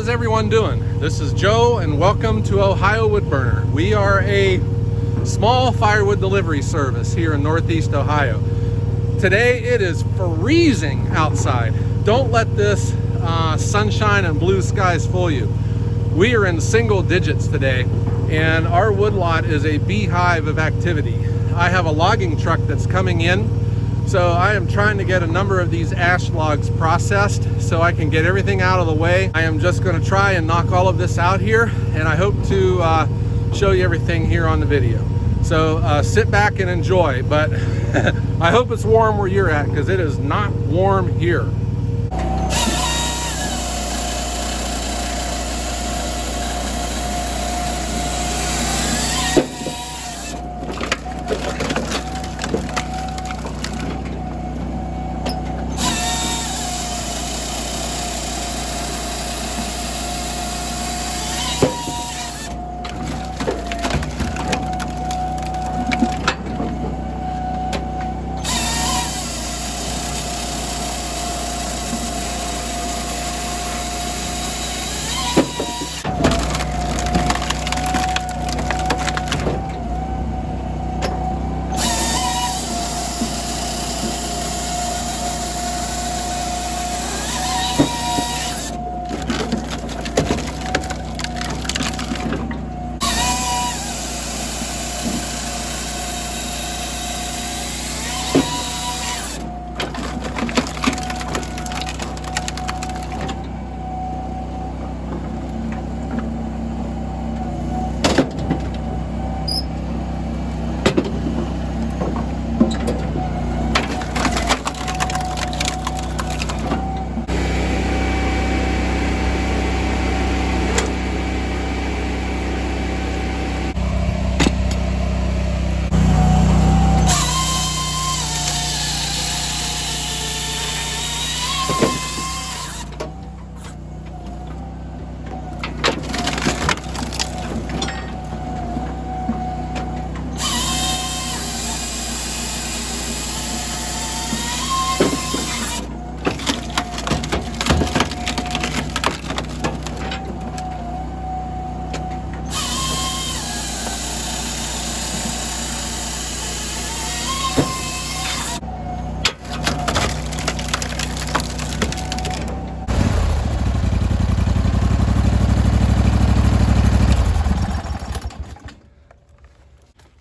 How's everyone doing? This is Joe and welcome to Ohio Woodburner. We are a small firewood delivery service here in Northeast Ohio. Today it is freezing outside. Don't let this sunshine and blue skies fool you. We are in single digits today and our woodlot is a beehive of activity. I have a logging truck that's coming in, so I am trying to get a number of these ash logs processed so I can get everything out of the way. I am just going to try and knock all of this out here, and I hope to show you everything here on the video. So sit back and enjoy, but I hope it's warm where you're at because it is not warm here.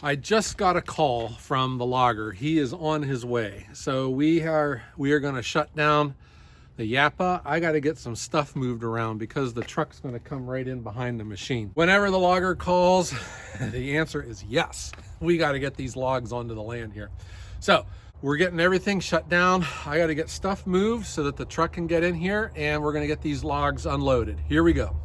I just got a call from the logger. He is on his way. So we are going to shut down the Japa. I got to get some stuff moved around because the truck's going to come right in behind the machine. Whenever the logger calls, the answer is yes. We got to get these logs onto the land here. So we're getting everything shut down. I got to get stuff moved so that the truck can get in here, and we're going to get these logs unloaded. Here we go.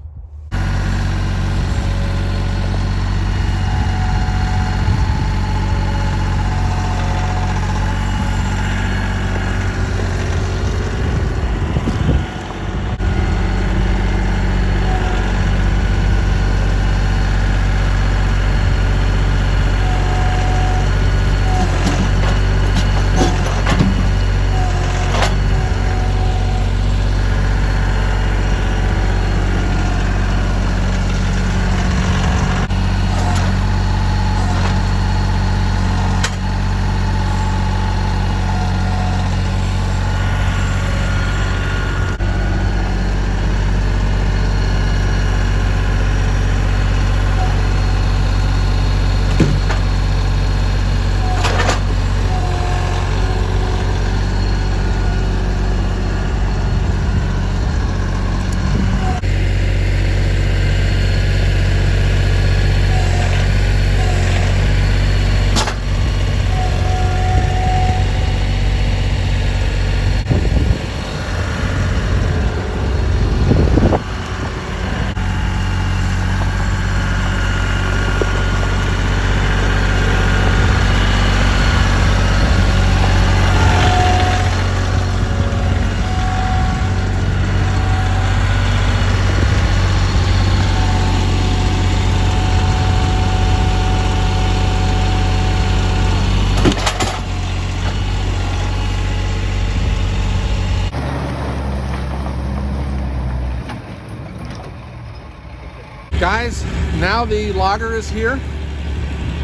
Guys, now the logger is here,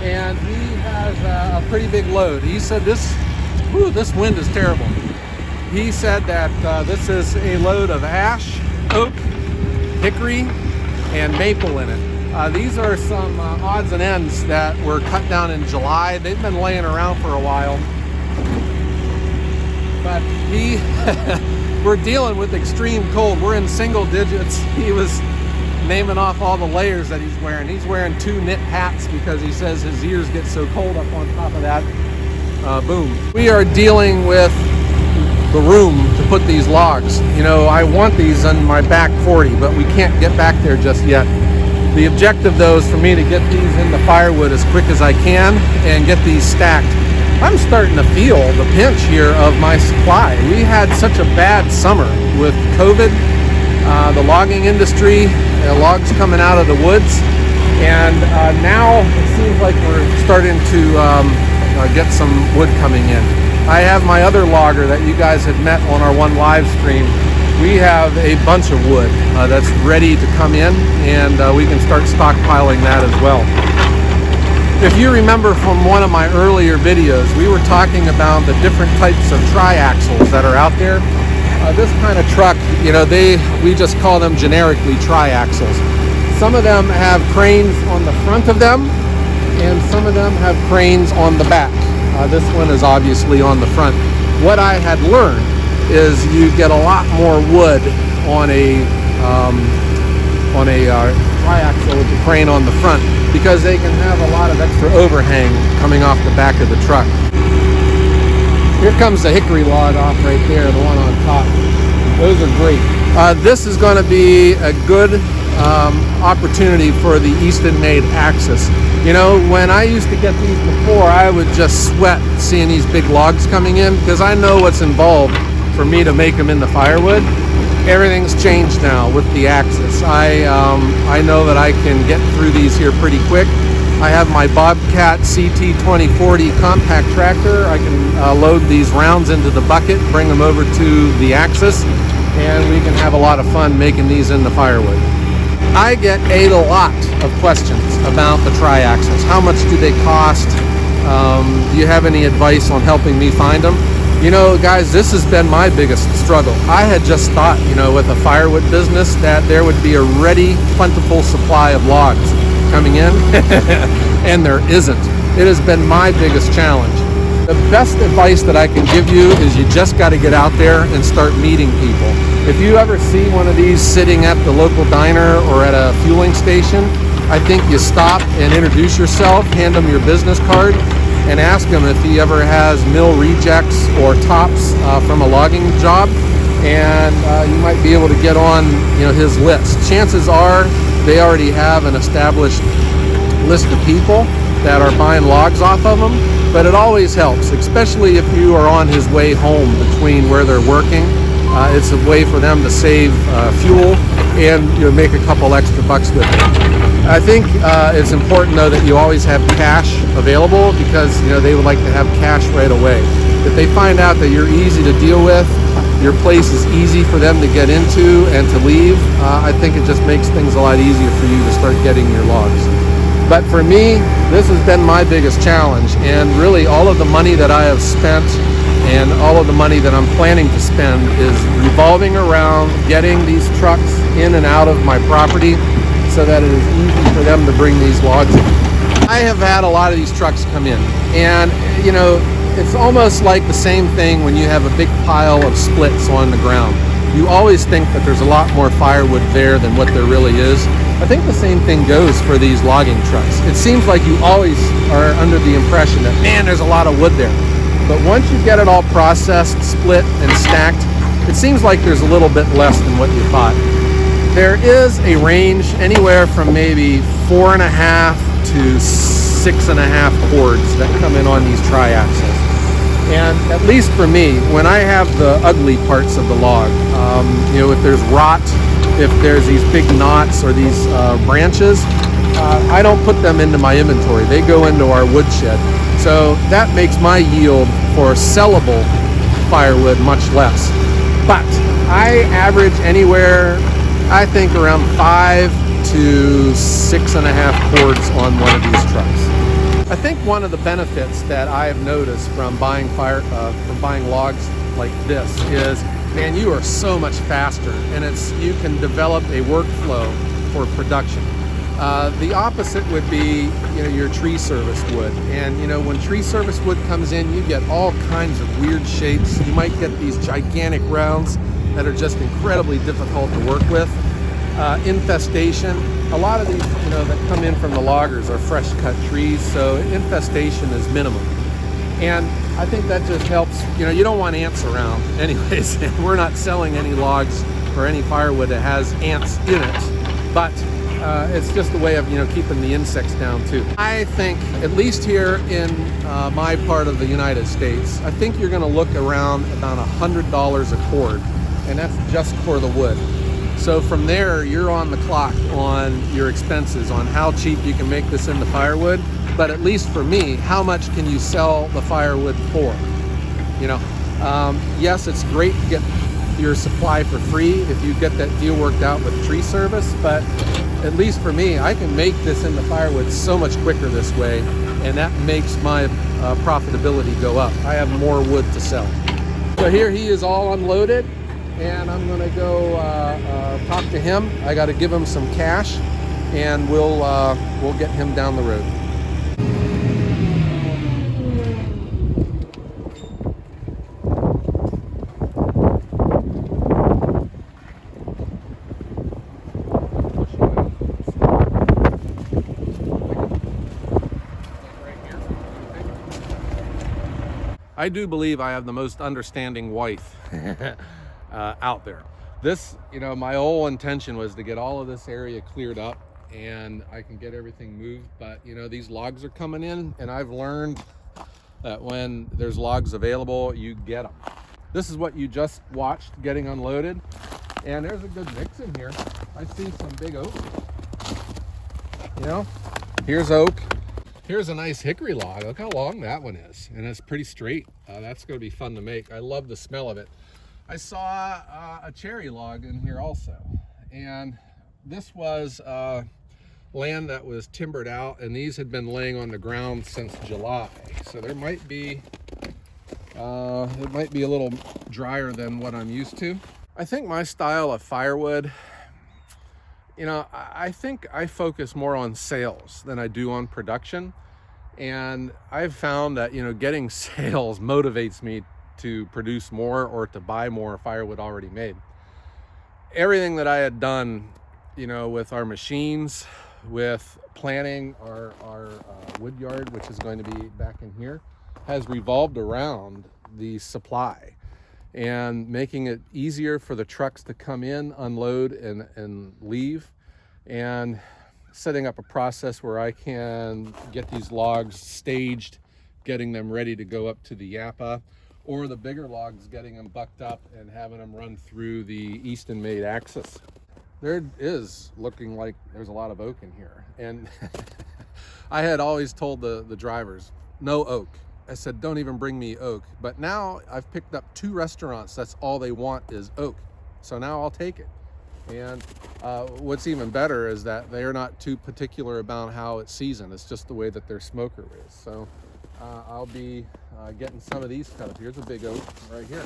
and he has a pretty big load. He said this wind is terrible. He said that this is a load of ash, oak, hickory, and maple in it. These are some odds and ends that were cut down in July. They've been laying around for a while. But we're dealing with extreme cold. We're in single digits. He was naming off all the layers that he's wearing. He's wearing 2 knit hats because he says his ears get so cold up on top of that. Boom. We are dealing with the room to put these logs. You know, I want these on my back 40, but we can't get back there just yet. The objective though is for me to get these into firewood as quick as I can and get these stacked. I'm starting to feel the pinch here of my supply. We had such a bad summer with COVID, the logging industry, logs coming out of the woods, and now it seems like we're starting to get some wood coming in. I have my other logger that you guys had met on our one live stream. We have a bunch of wood that's ready to come in, and we can start stockpiling that as well. If you remember from one of my earlier videos, we were talking about the different types of triaxles that are out there. This kind of truck, you know, we just call them generically triaxles. Some of them have cranes on the front of them, and some of them have cranes on the back. This one is obviously on the front. What I had learned is you get a lot more wood on a triaxle with the crane on the front because they can have a lot of extra overhang coming off the back of the truck. Here comes the hickory log off right there, the one on top. Those are great. This is going to be a good opportunity for the Easton-made axis. You know, when I used to get these before, I would just sweat seeing these big logs coming in because I know what's involved for me to make them into firewood. Everything's changed now with the axis. I know that I can get through these here pretty quick. I have my Bobcat CT2040 compact tractor. I can load these rounds into the bucket, bring them over to the axis, and we can have a lot of fun making these into firewood. I get a lot of questions about the triaxles. How much do they cost? Do you have any advice on helping me find them? You know, guys, this has been my biggest struggle. I had just thought, you know, with a firewood business that there would be a ready, plentiful supply of logs coming in, and there isn't. It has been my biggest challenge. The best advice that I can give you is you just got to get out there and start meeting people. If you ever see one of these sitting at the local diner or at a fueling station, I think you stop and introduce yourself, hand them your business card, and ask him if he ever has mill rejects or tops from a logging job, and you might be able to get on, you know, his list. Chances are they already have an established list of people that are buying logs off of them, but it always helps, especially if you are on his way home between where they're working. It's a way for them to save fuel and, you know, make a couple extra bucks with it. I think it's important though that you always have cash available because, you know, they would like to have cash right away. If they find out that you're easy to deal with, your place is easy for them to get into and to leave, I think it just makes things a lot easier for you to start getting your logs. But for me, this has been my biggest challenge, and really all of the money that I have spent and all of the money that I'm planning to spend is revolving around getting these trucks in and out of my property so that it is easy for them to bring these logs in. I have had a lot of these trucks come in, and you know, it's almost like the same thing when you have a big pile of splits on the ground. You always think that there's a lot more firewood there than what there really is. I think the same thing goes for these logging trucks. It seems like you always are under the impression that, man, there's a lot of wood there. But once you get it all processed, split, and stacked, it seems like there's a little bit less than what you thought. There is a range anywhere from maybe 4.5 to 6.5 cords that come in on these triaxles. And at least for me, when I have the ugly parts of the log, you know, if there's rot, if there's these big knots or these branches, I don't put them into my inventory. They go into our woodshed. So that makes my yield for sellable firewood much less. But I average anywhere, I think, around 5 to 6.5 cords on one of these trucks. I think one of the benefits that I have noticed from buying logs like this is, man, you are so much faster, and you can develop a workflow for production. The opposite would be, your tree service wood. And when tree service wood comes in, you get all kinds of weird shapes. You might get these gigantic rounds that are just incredibly difficult to work with. Infestation. A lot of these, that come in from the loggers are fresh cut trees, so infestation is minimum. And I think that just helps. You don't want ants around anyways. We're not selling any logs or any firewood that has ants in it, but it's just a way of keeping the insects down too. I think, at least here in my part of the United States, I think you're going to look around about $100 a cord, and that's just for the wood. So from there, you're on the clock on your expenses, on how cheap you can make this into firewood. But at least for me, how much can you sell the firewood for? Yes, it's great to get your supply for free if you get that deal worked out with tree service, but at least for me, I can make this into firewood so much quicker this way, and that makes my profitability go up. I have more wood to sell. So here he is all unloaded, and I'm gonna go talk to him. I gotta give him some cash, and we'll get him down the road. I do believe I have the most understanding wife out there. This, my whole intention was to get all of this area cleared up and I can get everything moved, but these logs are coming in, and I've learned that when there's logs available, you get them. This is what you just watched getting unloaded, and there's a good mix in here. I see some big oak. Here's oak. Here's a nice hickory log. Look how long that one is, and it's pretty straight. That's going to be fun to make. I love the smell of it. I saw a cherry log in here also, and this was land that was timbered out, and these had been laying on the ground since July. So there might be it might be a little drier than what I'm used to. I think my style of firewood, I think I focus more on sales than I do on production. And I've found that, getting sales motivates me to produce more or to buy more firewood already made. Everything that I had done, with our machines, with planning our wood yard, which is going to be back in here, has revolved around the supply and making it easier for the trucks to come in, unload, and leave, and setting up a process where I can get these logs staged, getting them ready to go up to the Japa, or the bigger logs, getting them bucked up and having them run through the Easton made axis. There is looking like there's a lot of oak in here, and I had always told the drivers, no oak. I said, don't even bring me oak. But now I've picked up 2 restaurants, that's all they want is oak. So now I'll take it. And what's even better is that they're not too particular about how it's seasoned. It's just the way that their smoker is. So I'll be getting some of these cut up. Here's a big oak right here.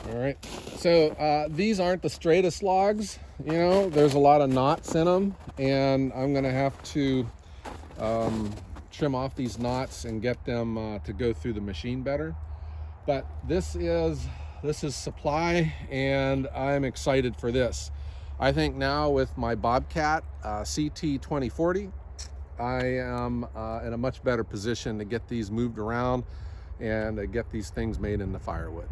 All right, so these aren't the straightest logs. There's a lot of knots in them, and I'm gonna have to trim off these knots and get them to go through the machine better. But this is supply, and I'm excited for this. I think now with my Bobcat CT2040, I am in a much better position to get these moved around and to get these things made into firewood.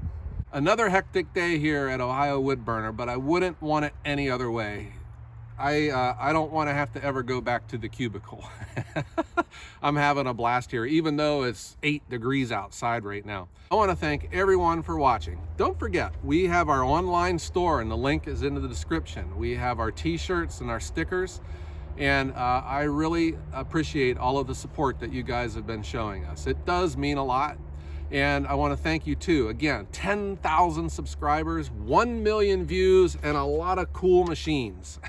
Another hectic day here at Ohio Wood Burner, but I wouldn't want it any other way. I don't want to have to ever go back to the cubicle. I'm having a blast here, even though it's 8 degrees outside right now. I want to thank everyone for watching. Don't forget, we have our online store, and the link is in the description. We have our t-shirts and our stickers, and I really appreciate all of the support that you guys have been showing us. It does mean a lot. And I want to thank you too. Again, 10,000 subscribers, 1 million views, and a lot of cool machines.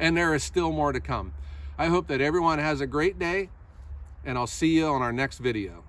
and there is still more to come. I hope that everyone has a great day, and I'll see you on our next video.